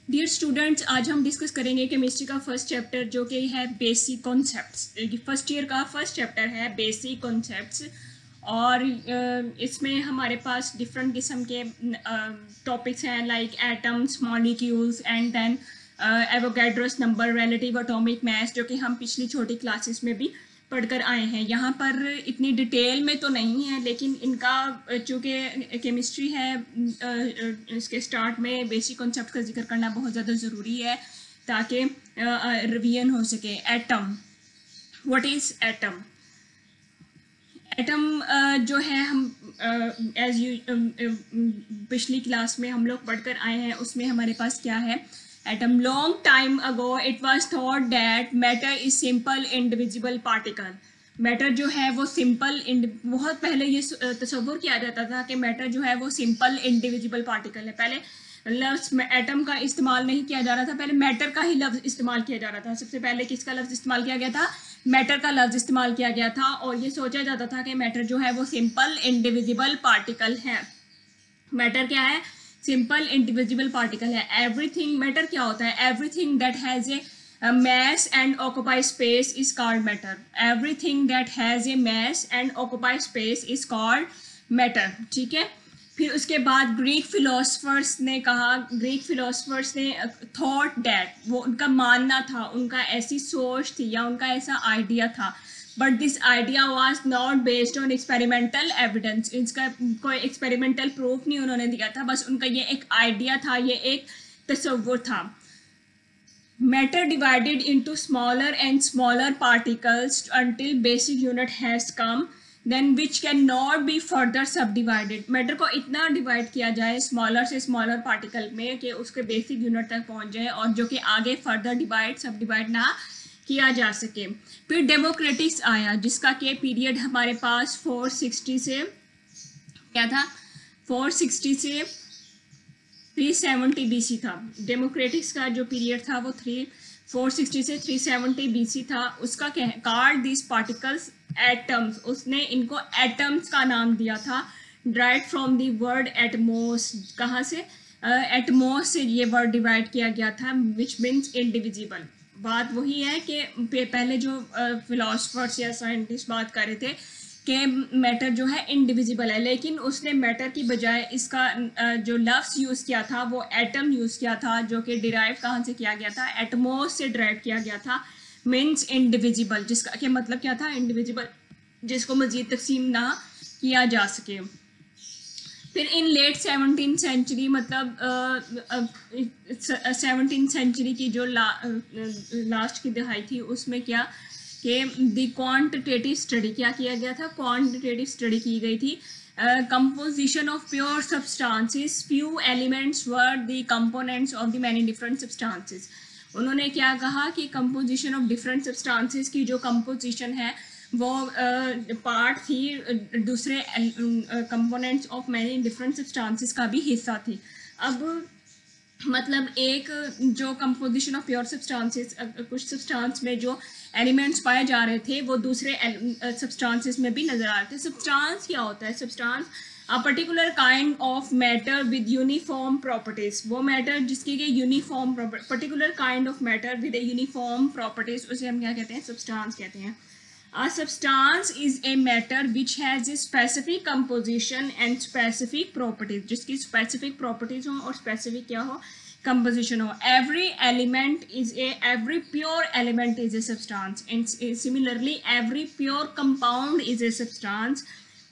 Dear students, आज हम discuss करेंगे केमिस्ट्री का फर्स्ट चैप्टर जो कि है बेसिक कॉन्सेप्ट्स। फर्स्ट ईयर का फर्स्ट चैप्टर है बेसिक कॉन्सेप्ट्स और इसमें हमारे पास डिफरेंट किस्म के टॉपिक्स हैं like atoms, molecules and then Avogadro's number, relative atomic mass, जो कि हम पिछली छोटी क्लासेस में भी पढ़कर आए हैं। यहाँ पर इतनी डिटेल में तो नहीं है, लेकिन इनका चूँकि केमिस्ट्री है इसके स्टार्ट में बेसिक कॉन्सेप्ट का जिक्र करना बहुत ज़्यादा ज़रूरी है ताकि रिवीजन हो सके। Atom, what is atom? Atom जो है हम एज यू पिछली क्लास में हम लोग पढ़कर आए हैं, उसमें हमारे पास क्या है? Atom, long time ago it was thought that matter is simple indivisible particle. Matter जो है वो सिंपल, बहुत पहले ये तस्वुर किया जाता था कि मैटर जो है वो सिंपल इंडिविजिबल पार्टिकल है। पहले लफ्ज़ एटम का इस्तेमाल नहीं किया जा रहा था, पहले मैटर का ही लफ्ज़ इस्तेमाल किया जा रहा था। सबसे पहले किसका लफ्ज़ इस्तेमाल किया गया था? मैटर का लफ्ज़ इस्तेमाल किया गया था और ये सोचा जाता था कि मैटर जो है वो सिंपल इंडिविजिबल पार्टिकल है। मैटर क्या है? सिंपल इंडिविजिबल पार्टिकल है। एवरीथिंग, मैटर क्या होता है? Everything that has a mass and occupy space is called matter. Everything that has a mass and occupy space is called matter. ठीक है। फिर उसके बाद ग्रीक फिलोसफर्स ने कहा, ग्रीक फिलोसफर्स ने थॉट दैट, वो उनका मानना था, उनका ऐसी सोच थी या उनका ऐसा आइडिया था, but this idea was not based on experimental evidence. इसका कोई एक्सपेरिमेंटल प्रूफ नहीं उन्होंने दिया था, बस उनका ये एक आइडिया था, ये एक तस्वुर था। Matter divided into smaller and smaller particles until basic unit has come, then which cannot be further subdivided. Matter को इतना डिवाइड किया जाए स्मॉलर से स्मॉलर पार्टिकल में कि उसके बेसिक यूनिट तक पहुंच जाए और जो कि आगे फर्दर डिवाइड सब डिवाइड ना किया जा सके। फिर डेमोक्रेटिक्स आया, जिसका के पीरियड हमारे पास 460 से क्या था? 460 से 370 BC था। डेमोक्रेटिक्स का जो पीरियड था वो 460 से 370 BC था। उसका क्या है? Called this particles atoms. उसने इनको एटम्स का नाम दिया था, drive from the word Atmos. कहाँ से? एटमोस से ये वर्ड डिवाइड किया गया था, विच मीन्स इंडिविजिबल। बात वही है कि पहले जो फिलोसफर्स या साइंटिस्ट बात कर रहे थे कि मैटर जो है इंडिविजिबल है, लेकिन उसने मैटर की बजाय इसका जो लफ्ज़ यूज़ किया था वो एटम यूज़ किया था, जो कि डिराइव कहाँ से किया गया था? एटमोस से डिराइव किया गया था, मीन्स इंडिविजिबल, जिसका क्या मतलब क्या था? इंडिविजिबल, जिसको मज़ीद तकसीम ना किया जा सके। फिर इन लेट 17th सेंचुरी, मतलब 17th सेंचुरी की जो लास्ट की दहाई थी, उसमें क्या कि द क्वांटिटेटिव स्टडी क्या किया गया था? क्वांटिटेटिव स्टडी की गई थी। Composition of pure substances, few elements were the components of the many different substances. उन्होंने क्या कहा कि कंपोजिशन ऑफ डिफरेंट सब्सटेंसेस की जो कंपोजिशन है वो पार्ट थी, दूसरे components of many different substances का भी हिस्सा थी। अब मतलब एक जो कंपोजिशन ऑफ प्योर सब्सटेंसेस, कुछ सब्सटेंस में जो एलिमेंट्स पाए जा रहे थे वो दूसरे सब्सटेंसेस में भी नजर आ रहे थे। सब्सटेंस क्या होता है? Substance a particular kind of matter with uniform properties. वो मैटर जिसकी के uniform particular kind of matter with a uniform properties, उसे हम क्या कहते हैं? सब्सटेंस कहते हैं। A substance is a matter which has a specific composition and specific properties, जिसकी specific properties हो और specific क्या हो? Composition हो। Every pure element is a substance, and similarly every pure compound is a substance.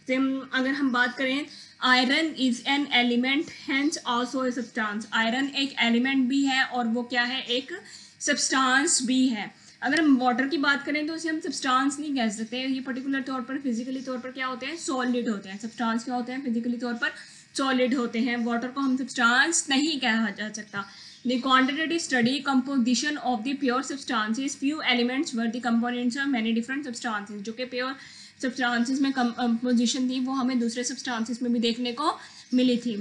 अगर हम बात करें, iron is an element, hence also a substance. Iron एक एलिमेंट भी है और वो क्या है? एक सब्सटेंस भी है। अगर हम वाटर की बात करें तो उसे हम सब्सटेंस नहीं कह सकते, ये पर्टिकुलर तौर पर फिजिकली तौर पर क्या होते हैं? सॉलिड होते हैं। सब्सटेंस क्या होते हैं? फिजिकली तौर पर सॉलिड होते हैं। वाटर को हम सब्सटेंस नहीं कहा जा सकता। The quantitative study composition of the pure substances, few elements were the components of many different substances. जो कि प्योर सब्सटेंसेस में कंपोजिशन थी वो हमें दूसरे सब्सटेंसेस में भी देखने को मिली थी।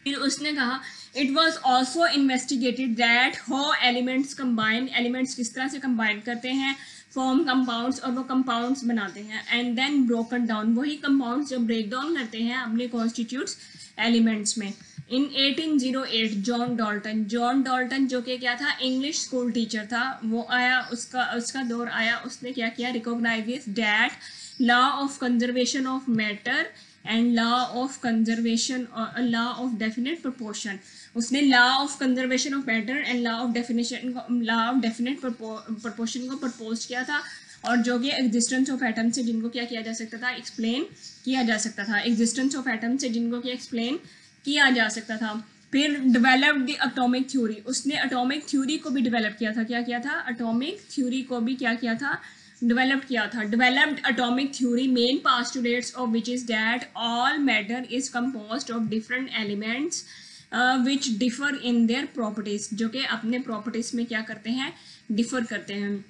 फिर उसने कहा it was also investigated that how elements combine, elements किस तरह से कंबाइन करते हैं, फॉर्म कंपाउंड्स, और वो कंपाउंड्स बनाते हैं, एंड देन ब्रोकन डाउन, वही कंपाउंड्स जब ब्रेक डाउन करते हैं अपने कॉन्स्टिट्यूट्स एलिमेंट्स में। इन 1808 जॉन डॉल्टन जो कि क्या था, इंग्लिश स्कूल टीचर था, वो आया, उसका दौर आया, उसने क्या किया, recognize that law of conservation of matter and law of conservation, law of definite proportion. उसने law of conservation of matter and law of definite proportion को प्रपोज किया था, और जो कि एग्जिस्टेंस ऑफ एटम से जिनको क्या किया जा सकता था, एक्सप्लेन किया जा सकता था, एग्जिस्टेंस ऑफ एटम से जिनको क्या एक्सप्लेन किया जा सकता था। फिर डेवलप्ड द एटॉमिक थ्योरी, उसने एटॉमिक थ्योरी को भी डेवलप किया था, क्या किया था, एटॉमिक थ्योरी को भी क्या किया था, डेवलप किया था। Developed atomic theory main postulates of which is that all matter is composed of different elements which differ in their properties, जो कि अपने प्रॉपर्टीज में क्या करते हैं, डिफर करते हैं।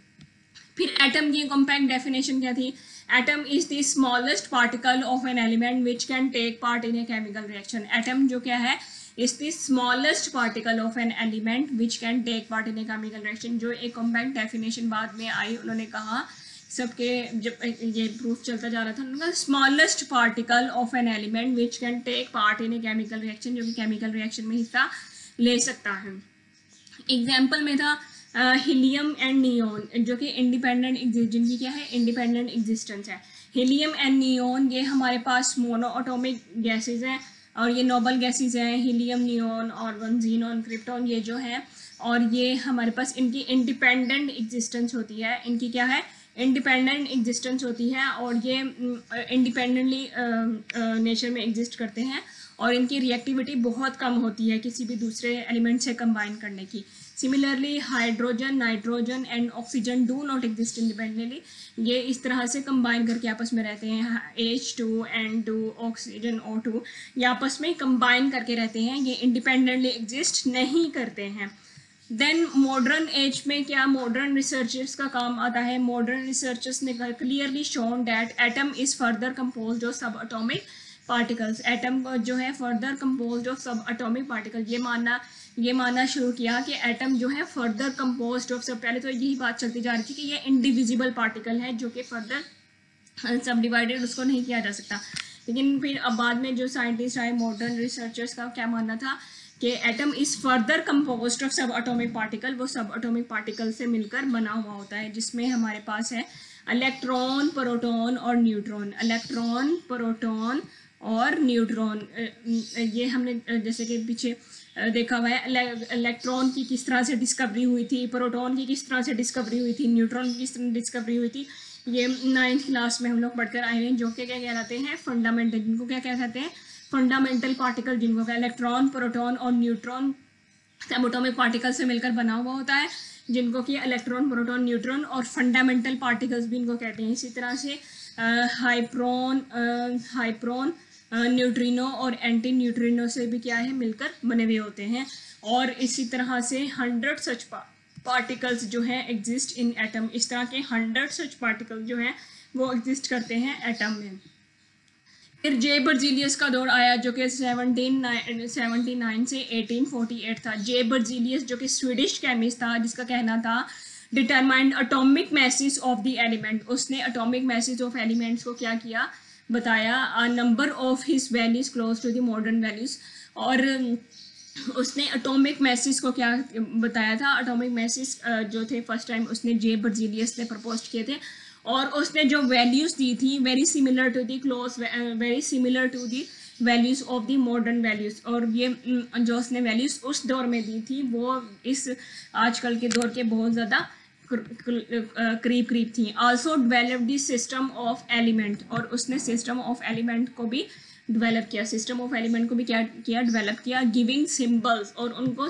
फिर एटम की कॉम्पैक्ट डेफिनेशन क्या थी, atom is the smallest particle of an element which can take part in a chemical reaction. Atom जो क्या है, is the smallest particle of an element which can take part in a chemical reaction. जो एक compact definition बाद में आई, उन्होंने कहा सबके, जब ये प्रूफ चलता जा रहा था, उन्होंने smallest particle of an element which can take part in a chemical reaction, जो कि केमिकल रिएक्शन में हिस्सा ले सकता है। एग्जाम्पल में था हीलियम एंड नियोन, जो कि इंडिपेंडेंट, जिनकी क्या है, इंडिपेंडेंट एग्जिस्टेंस है। हीलियम एंड नियोन ये हमारे पास मोनो एटॉमिक गैसेज हैं, और ये नोबल गैसेज हैं, helium, neon, argon, xenon, krypton, ये जो है, और ये हमारे पास इनकी इंडिपेंडेंट एग्जिस्टेंस होती है, इनकी क्या है, इंडिपेंडेंट एग्जिस्टेंस होती है, और ये इंडिपेंडेंटली नेचर में एग्जिस्ट करते हैं, और इनकी रिएक्टिविटी बहुत कम होती है किसी भी दूसरे एलिमेंट से कंबाइन करने की। Similarly hydrogen, nitrogen and oxygen do not exist independently, ये इस तरह से कंबाइन करके आपस में रहते हैं, H2, N2, ऑक्सीजन, O2, ये आपस में कंबाइन करके रहते हैं, ये इंडिपेंडेंटली एग्जिस्ट नहीं करते हैं। देन मॉडर्न एज में क्या, मॉडर्न रिसर्चर्स का काम आता है। मॉडर्न रिसर्चर्स ने clearly shown that atom is further composed of सब एटॉमिक पार्टिकल्स। एटम जो है फर्दर कंपोज्ड ऑफ सब एटॉमिक पार्टिकल, ये मानना शुरू किया कि एटम जो है फर्दर कंपोज्ड ऑफ सब, पहले तो यही बात चलती जा रही थी कि ये इंडिविजिबल पार्टिकल है जो कि फर्दर सब डिवाइडेड उसको नहीं किया जा सकता, लेकिन फिर अब बाद में जो साइंटिस्ट आए, मॉडर्न रिसर्चर्स का क्या मानना था कि atom is further composed of सब एटॉमिक पार्टिकल, वो सब एटॉमिक पार्टिकल से मिलकर बना हुआ होता है, जिसमें हमारे पास है इलेक्ट्रॉन, प्रोटॉन और न्यूट्रॉन। इलेक्ट्रॉन, प्रोटॉन और न्यूट्रॉन, ये हमने जैसे कि पीछे देखा हुआ है, इलेक्ट्रॉन की किस तरह से डिस्कवरी हुई थी, प्रोटॉन की किस तरह से डिस्कवरी हुई थी, न्यूट्रॉन की किस तरह डिस्कवरी हुई थी, ये 9th क्लास में हम लोग पढ़कर आए हैं, जो कि क्या कहलाते हैं, फंडामेंटल, जिनको क्या कहते हैं, फंडामेंटल पार्टिकल, जिनको क्या, इलेक्ट्रॉन, प्रोटॉन और न्यूट्रॉन सब एटॉमिक पार्टिकल से मिलकर बना हुआ होता है, जिनको कि इलेक्ट्रॉन, प्रोटॉन, न्यूट्रॉन और फंडामेंटल पार्टिकल्स भी इनको कहते हैं। इसी तरह से हाइप्रोन, न्यूट्रिनो और एंटी न्यूट्रिनो से भी क्या है, मिलकर बने हुए होते हैं। और इसी तरह से 100 सच पार्टिकल्स जो हैं एग्जिस्ट इन एटम, इस तरह के 100 सच पार्टिकल जो हैं वो एग्जिस्ट करते हैं एटम में। फिर जे बर्जीलियस का दौर आया, जो कि 1779 से 1848 था। जे बर्जीलियस जो कि स्वीडिश केमिस्ट था, जिसका कहना था determined atomic masses of the element, उसने एटॉमिक मैसेज ऑफ एलिमेंट्स को क्या किया, बताया। Number of his values close to the modern values, और उसने एटॉमिक मैसेज को क्या बताया था, एटॉमिक मैसेज जो थे फर्स्ट टाइम उसने जे बर्जीलियस ने प्रपोज किए थे, और उसने जो वैल्यूज दी थी very similar to the values of the modern values, और ये जो उसने वैल्यूज उस दौर में दी थी वो इस आजकल के दौर के बहुत ज़्यादा करीब थी। Also develop the system of element, और उसने सिस्टम ऑफ एलिमेंट को भी डेवलप किया, डेवलप किया, गिविंग सिंबल्स, और उनको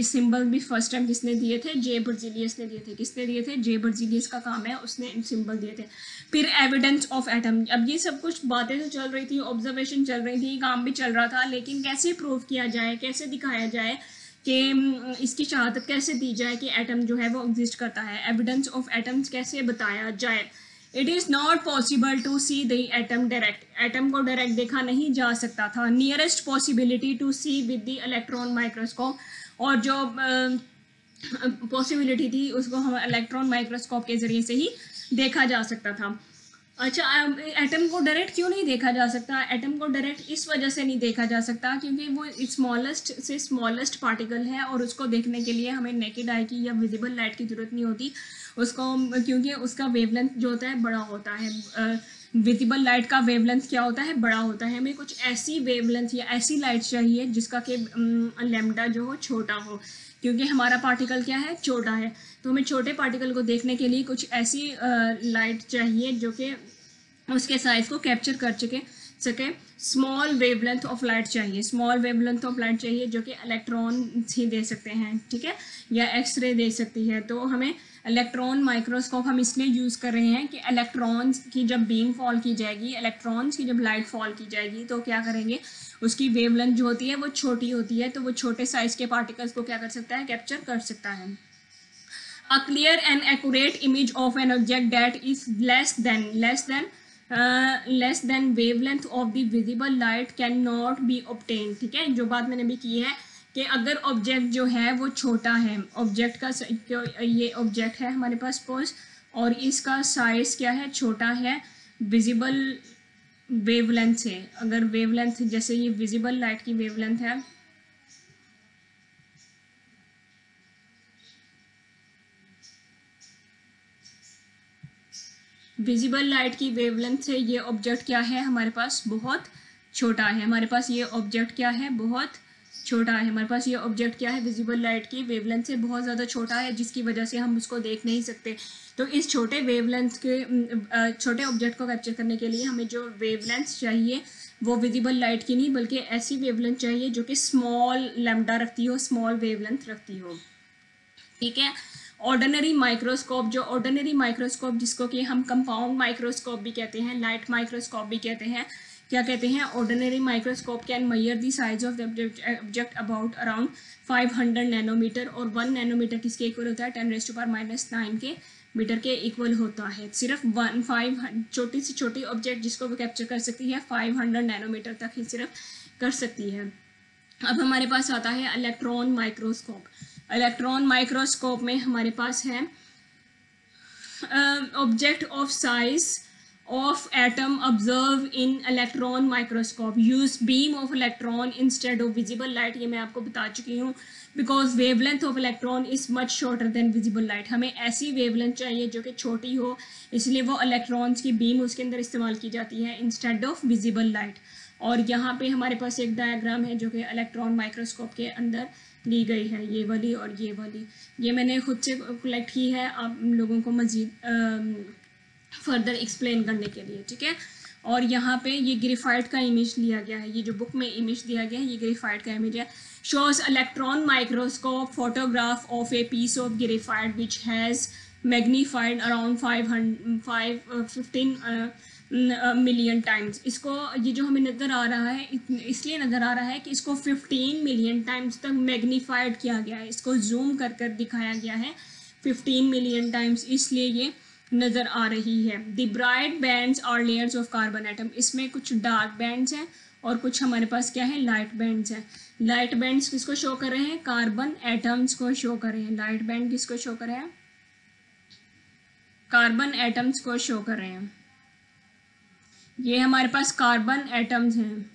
सिंबल भी फर्स्ट टाइम किसने दिए थे, जे बर्जीलियस ने दिए थे। किसने दिए थे, जे बर्जीलियस का काम है, उसने सिंबल दिए थे। फिर एविडेंस ऑफ एटम, अब ये सब कुछ बातें तो चल रही थी, ऑब्जर्वेशन चल रही थी, काम भी चल रहा था, लेकिन कैसे प्रूव किया जाए, कैसे दिखाया जाए कि इसकी शहादत कैसे दी जाए कि एटम जो है वो एग्जिस्ट करता है, एविडेंस ऑफ एटम्स कैसे बताया जाए। It is not possible to see the atom direct, atom को डायरेक्ट देखा नहीं जा सकता था। Nearest possibility to see with the electron microscope, और जो पॉसिबिलिटी थी उसको हम इलेक्ट्रॉन माइक्रोस्कोप के ज़रिए से ही देखा जा सकता था। अच्छा, एटम को डायरेक्ट क्यों नहीं देखा जा सकता? एटम को डायरेक्ट इस वजह से नहीं देखा जा सकता क्योंकि वो स्मॉलेस्ट से स्मॉलेस्ट पार्टिकल है और उसको देखने के लिए हमें नेकेड आई की या विजिबल लाइट की ज़रूरत नहीं होती उसको, क्योंकि उसका वेवलेंथ जो होता है बड़ा होता है। विजिबल लाइट का वेवलेंथ क्या होता है? बड़ा होता है। हमें कुछ ऐसी वेवलेंथ या ऐसी लाइट चाहिए जिसका कि लैम्डा जो हो छोटा हो, क्योंकि हमारा पार्टिकल क्या है? छोटा है। तो हमें छोटे पार्टिकल को देखने के लिए कुछ ऐसी लाइट चाहिए जो कि उसके साइज को कैप्चर कर सके। स्मॉल वेवलेंथ ऑफ लाइट चाहिए, स्मॉल वेवलेंथ ऑफ लाइट चाहिए जो कि इलेक्ट्रॉन ही दे सकते हैं, ठीक है, या एक्सरे दे सकती है। तो हमें इलेक्ट्रॉन माइक्रोस्कोप हम इसलिए यूज़ कर रहे हैं कि इलेक्ट्रॉन्स की जब बीम फॉल की जाएगी, इलेक्ट्रॉन्स की जब लाइट फॉल की जाएगी तो क्या करेंगे, उसकी वेवलेंथ जो होती है वो छोटी होती है, तो वो छोटे साइज़ के पार्टिकल्स को क्या कर सकता है? कैप्चर कर सकता है। A clear and accurate image of an object that is less than wavelength of the visible light cannot be obtained। ठीक है, जो बात मैंने भी की है कि अगर ऑब्जेक्ट जो है वो छोटा है, ऑब्जेक्ट का ये ऑब्जेक्ट है हमारे पास सपोज, और इसका साइज क्या है? छोटा है विजिबल वेवलेंथ से। अगर वेवलेंथ जैसे ये विजिबल लाइट की वेवलेंथ है, विजिबल लाइट की वेवलेंथ से ये ऑब्जेक्ट क्या है? हमारे पास बहुत छोटा है। हमारे पास ये ऑब्जेक्ट क्या है? बहुत छोटा है। हमारे पास ये ऑब्जेक्ट क्या है? विजिबल लाइट की वेवलेंथ से बहुत ज़्यादा छोटा है, जिसकी वजह से हम उसको देख नहीं सकते। तो इस छोटे वेवलेंथ के छोटे ऑब्जेक्ट को कैप्चर करने के लिए हमें जो वेवलेंथ चाहिए वो विजिबल लाइट की नहीं बल्कि ऐसी वेवलेंथ चाहिए जो कि स्मॉल लैम्डा रखती हो, स्मॉल वेवलेंथ रखती हो, ठीक है। ऑर्डिनरी माइक्रोस्कोप, जो ऑर्डिनरी माइक्रोस्कोप जिसको कि हम कंपाउंड माइक्रोस्कोप भी कहते हैं, लाइट माइक्रोस्कोप भी कहते हैं, क्या कहते हैं? Ordinary microscope can measure the size of the object about around 500 nanometre, और 1 नैनोमीटर किसके इक्वल होता है? 10⁻⁹ के मीटर के इक्वल होता है। सिर्फ 5 छोटी से छोटी ऑब्जेक्ट जिसको वो कैप्चर कर सकती है 500 नैनोमीटर तक ही सिर्फ कर सकती है। अब हमारे पास आता है इलेक्ट्रॉन माइक्रोस्कोप। इलेक्ट्रॉन माइक्रोस्कोप में हमारे पास है object of size of atom observe in electron microscope use beam of electron instead of visible light। ये मैं आपको बता चुकी हूँ because wavelength of electron is much shorter than visible light। हमें ऐसी wavelength चाहिए जो कि छोटी हो, इसलिए वो electrons की beam उसके अंदर इस्तेमाल की जाती है instead of visible light। और यहाँ पे हमारे पास एक डायग्राम है जो कि इलेक्ट्रॉन माइक्रोस्कोप के अंदर ली गई है, ये वाली और ये वाली। ये मैंने खुद से कलेक्ट की है आप लोगों को मज़ीद फर्दर एक्सप्लेन करने के लिए, ठीक है। और यहाँ पे ये ग्रेफाइट का इमेज लिया गया है, ये जो बुक में इमेज दिया गया है ये ग्रेफाइट का इमेज है। Shows electron microscope photograph of a piece of graphite which has magnified around 15 million times. इसको ये जो हमें नज़र आ रहा है इसलिए नज़र आ रहा है कि इसको 15 मिलियन टाइम्स तक मैग्नीफाइड किया गया है, इसको जूम कर कर दिखाया गया है 15 मिलियन टाइम्स, इसलिए ये नज़र आ रही है। The bright bands are layers of carbon atom. इसमें कुछ डार्क बैंड्स हैं और कुछ हमारे पास क्या है? लाइट बैंड्स हैं। लाइट बैंड्स किसको शो कर रहे हैं? कार्बन एटम्स को शो कर रहे हैं। लाइट बैंड किसको शो कर रहे हैं? कार्बन एटम्स को शो कर रहे हैं। ये हमारे पास कार्बन एटम्स हैं।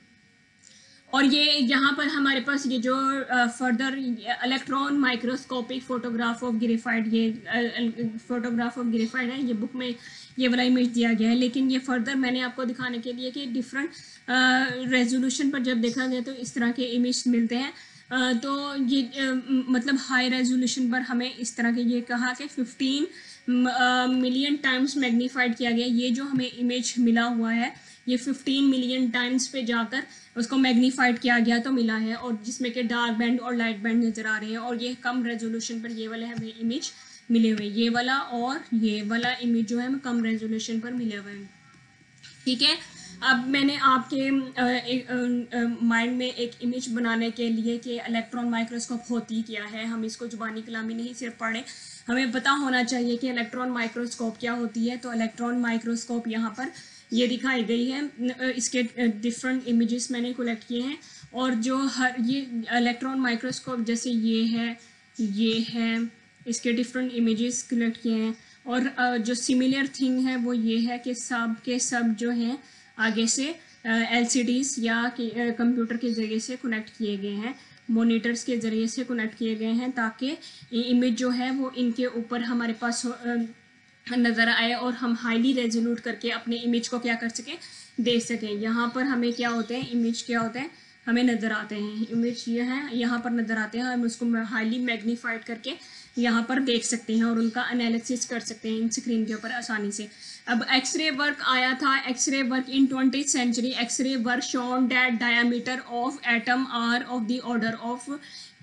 और ये यहाँ पर हमारे पास ये जो further electron microscopic photograph of graphite, ये फोटोग्राफ ऑफ ग्रेफाइट है, ये बुक में ये वाला इमेज दिया गया है। लेकिन ये फर्दर मैंने आपको दिखाने के लिए कि डिफरेंट रेजोल्यूशन पर जब देखा गया तो इस तरह के इमेज मिलते हैं। तो ये मतलब हाई रेजोल्यूशन पर हमें इस तरह के ये कहा कि 15 मिलियन टाइम्स मैग्नीफाइड किया गया। ये जो हमें इमेज मिला हुआ है ये 15 मिलियन टाइम्स पे जाकर उसको मैग्नीफाइड किया गया तो मिला है, और जिसमें कि डार्क बैंड और लाइट बैंड नज़र आ रहे हैं। और ये कम रेजोल्यूशन पर ये वाले हमें इमेज मिले हुए, ये वाला और ये वाला इमेज जो है हमें कम रेजोल्यूशन पर मिले हुए हैं, ठीक है। अब मैंने आपके माइंड में एक इमेज बनाने के लिए कि इलेक्ट्रॉन माइक्रोस्कोप होती क्या है, हम इसको जुबानी कलामी नहीं सिर्फ पढ़ें, हमें पता होना चाहिए कि इलेक्ट्रॉन माइक्रोस्कोप क्या होती है। तो इलेक्ट्रॉन माइक्रोस्कोप यहाँ पर ये दिखाई गई है, इसके डिफरेंट इमेजेस मैंने कलेक्ट किए हैं। और जो हर ये इलेक्ट्रॉन माइक्रोस्कोप जैसे ये है, इसके डिफरेंट इमेजेस कलेक्ट किए हैं। और जो सिमिलर थिंग है वो ये है कि सब के सब जो हैं आगे से LCDs या कंप्यूटर के ज़रिए से कनेक्ट किए गए हैं, मॉनिटर्स के ज़रिए से कनेक्ट किए गए हैं, ताकि इमेज जो है वो इनके ऊपर हमारे पास नज़र आए और हम हाईली रेजोल्यूट करके अपने इमेज को क्या कर सकें, देख सकें। यहाँ पर हमें क्या होते हैं, इमेज क्या होते हैं, हमें नज़र आते हैं, इमेज ये है यहाँ पर नज़र आते हैं, हम उसको हाईली मैग्नीफाइड करके यहाँ पर देख सकते हैं और उनका एनालिसिस कर सकते हैं इन स्क्रीन के ऊपर आसानी से। अब एक्सरे वर्क आया था, x ray work in 20th century, x ray work shown that diameter of atom are of the order of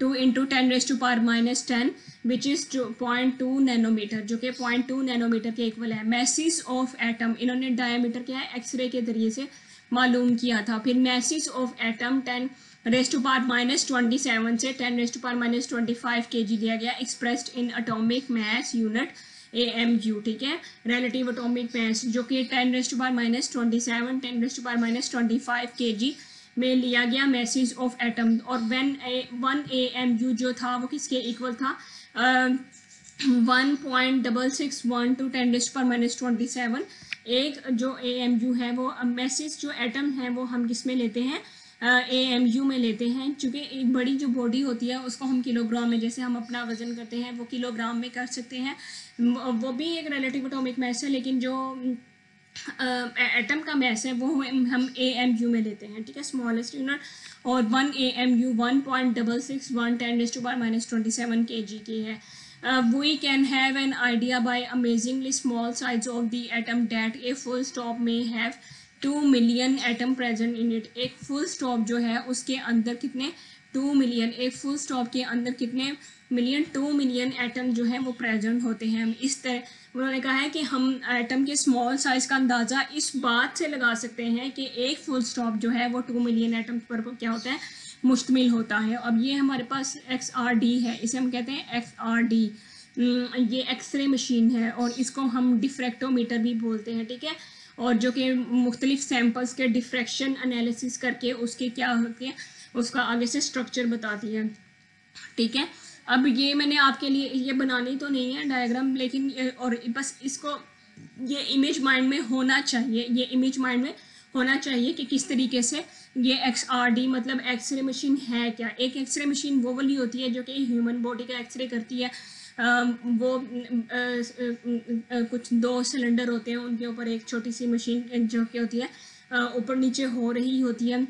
2 × 10⁻⁻10 which is 0.2 nanometre, जो कि 0.2 नैनोमीटर के इक्वल है। मैसेज ऑफ एटम, इन्होंने डायमीटर क्या है एक्सरे के जरिए से मालूम किया था। फिर मैसेज ऑफ एटम 10⁻⁻27 से 10⁻⁻25 kg दिया गया, expressed in atomic mass unit AMU, ठीक है, रिलेटिव एटॉमिक मास, जो कि 10⁻⁻27 10⁻⁻25 kg में लिया गया मैसेज ऑफ एटम। और 1 AMU जो था वो किसके इक्वल था, 1.661 × 10⁻⁻27। एक जो AMU है वो मैसेज जो एटम है वो हम किस में लेते हैं, AMU में लेते हैं, चूँकि एक बड़ी जो बॉडी होती है उसको हम किलोग्राम में, जैसे हम अपना वज़न करते हैं वो किलोग्राम में कर सकते हैं, वो भी एक रिलेटिव एटॉमिक मास है, लेकिन जो एटम का मास है वो हम AMU में लेते हैं, ठीक है, स्मॉलेस्ट यूनिट। और 1 AMU 1.661 10⁻⁻27 kg की है। We can have an idea by amazingly small size of the atom that a full stop may have 2 million atom present in it। एक फुल स्टॉप जो है उसके अंदर कितने 2 मिलियन, एक फुल स्टॉप के अंदर कितने मिलियन 2 मिलियन एटम जो है वो प्रेजेंट होते हैं। हम इस तरह उन्होंने कहा है कि हम एटम के स्मॉल साइज़ का अंदाज़ा इस बात से लगा सकते हैं कि एक फुल स्टॉप जो है वो 2 मिलियन एटम पर क्या होता है, मुश्तमिल होता है। अब ये हमारे पास XRD है, इसे हम कहते हैं XRD, ये एक्सरे मशीन है और इसको हम डिफ्रैक्टोमीटर भी बोलते हैं, ठीक है, और जो कि मुख्तलिफ सैम्पल्स के डिफ्रैक्शन एनालिसिस करके उसके क्या होती है, उसका आगे से स्ट्रक्चर बताती है, ठीक है। अब ये मैंने आपके लिए ये बनानी तो नहीं है डायग्राम, लेकिन और बस इसको ये इमेज माइंड में होना चाहिए, ये इमेज माइंड में होना चाहिए कि किस तरीके से ये XRD मतलब एक्सरे मशीन है क्या। एक एक्सरे मशीन वो वाली होती है जो कि ह्यूमन बॉडी का एक्सरे करती है, वो कुछ 2 सिलेंडर होते हैं, उनके ऊपर एक छोटी सी मशीन जो कि होती है ऊपर नीचे हो रही होती है,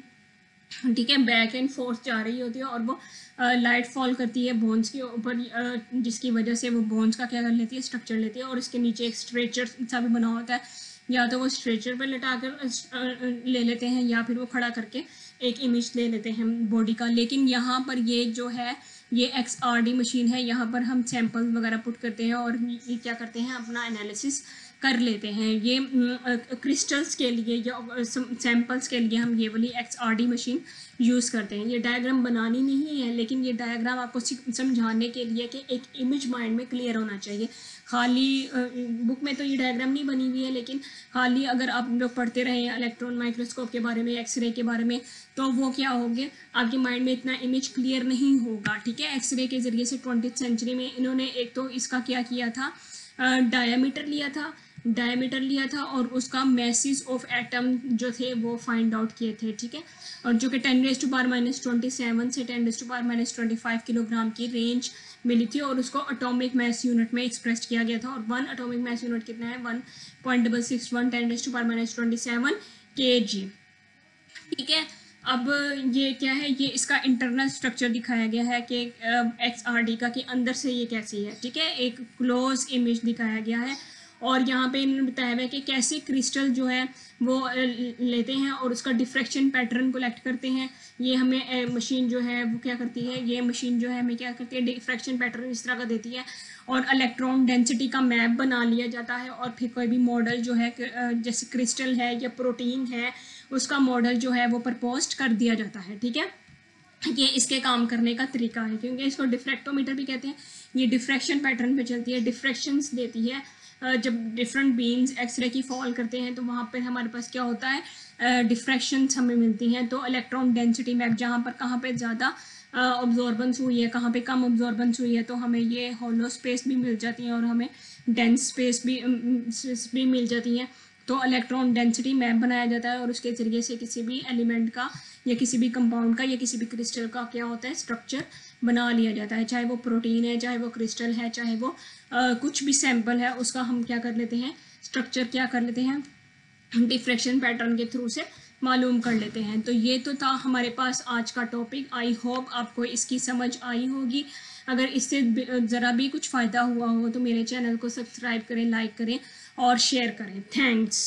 ठीक है, बैक एंड फोर्थ जा रही होती है, और वो लाइट फॉल करती है बोन्स के ऊपर, जिसकी वजह से वो बोन्स का क्या कर लेती है, स्ट्रक्चर लेती है, और इसके नीचे एक स्ट्रेचर सा भी बना होता है, या तो वो स्ट्रेचर पर लटा कर ले लेते हैं या फिर वो खड़ा करके एक इमेज ले लेते हैं बॉडी का। लेकिन यहाँ पर ये जो है ये XRD मशीन है, यहाँ पर हम सैंपल वगैरह पुट करते हैं और ये क्या करते हैं, अपना एनालिसिस कर लेते हैं। ये क्रिस्टल्स के लिए या सैंपल्स के लिए हम ये वाली XRD मशीन यूज़ करते हैं। ये डायग्राम बनानी नहीं है, लेकिन ये डायग्राम आपको समझाने के लिए कि एक इमेज माइंड में क्लियर होना चाहिए। खाली बुक में तो ये डायग्राम नहीं बनी हुई है, लेकिन खाली अगर आप लोग पढ़ते रहे इलेक्ट्रॉन माइक्रोस्कोप के बारे में, एक्सरे के बारे में, तो वो क्या होंगे, आपके माइंड में इतना इमेज क्लियर नहीं होगा, ठीक है। एक्सरे के ज़रिए से 20th सेंचुरी में इन्होंने एक तो इसका क्या किया था, डायमीटर लिया था और उसका मैसेज ऑफ एटम जो थे वो फाइंड आउट किए थे, ठीक है, और जो कि 10⁻⁻27 से 10⁻⁻25 किलोग्राम की रेंज मिली थी, और उसको एटॉमिक मास यूनिट में एक्सप्रेस किया गया था। और 1 एटॉमिक मास यूनिट कितना है, 1.661 10⁻⁻27 kg, ठीक है। अब ये क्या है, ये इसका इंटरनल स्ट्रक्चर दिखाया गया है कि XRD का कि अंदर से ये कैसी है, ठीक है, एक क्लोज इमेज दिखाया गया है। और यहाँ पे इन्होंने बताया हुआ है कि कैसे क्रिस्टल जो है वो लेते हैं और उसका डिफ्रैक्शन पैटर्न कलेक्ट करते हैं। ये हमें मशीन जो है वो क्या करती है, ये मशीन जो है हमें क्या करती है, डिफ्रैक्शन पैटर्न इस तरह का देती है, और इलेक्ट्रॉन डेंसिटी का मैप बना लिया जाता है, और फिर कोई भी मॉडल जो है जैसे क्रिस्टल है या प्रोटीन है, उसका मॉडल जो है वो प्रपोज कर दिया जाता है, ठीक है। ये इसके काम करने का तरीका है, क्योंकि इसको डिफ्रैक्टोमीटर भी कहते हैं। ये डिफ्रैक्शन पैटर्न पे चलती है, डिफ्रैक्शंस देती है। जब डिफरेंट बीम्स एक्सरे की फॉल करते हैं तो वहाँ पर हमारे पास क्या होता है, डिफ्रैक्शंस हमें मिलती हैं। तो इलेक्ट्रॉन डेंसिटी मैप जहाँ पर कहाँ पे ज़्यादा ऑब्जॉर्बेंस हुई है, कहाँ पे कम ऑब्जॉर्बेंस हुई है, तो हमें ये हॉलो स्पेस भी मिल जाती हैं और हमें डेंस स्पेस भी मिल जाती हैं। तो इलेक्ट्रॉन डेंसिटी मैप बनाया जाता है और उसके ज़रिए से किसी भी एलिमेंट का या किसी भी कंपाउंड का या किसी भी क्रिस्टल का क्या होता है, स्ट्रक्चर बना लिया जाता है। चाहे वो प्रोटीन है, चाहे वो क्रिस्टल है, चाहे वो कुछ भी सैंपल है, उसका हम क्या कर लेते हैं, स्ट्रक्चर क्या कर लेते हैं, डिफ्रैक्शन पैटर्न के थ्रू से मालूम कर लेते हैं। तो ये तो था हमारे पास आज का टॉपिक। आई होप आपको इसकी समझ आई होगी। अगर इससे ज़रा भी कुछ फ़ायदा हुआ हो तो मेरे चैनल को सब्सक्राइब करें, लाइक करें और शेयर करें। थैंक्स।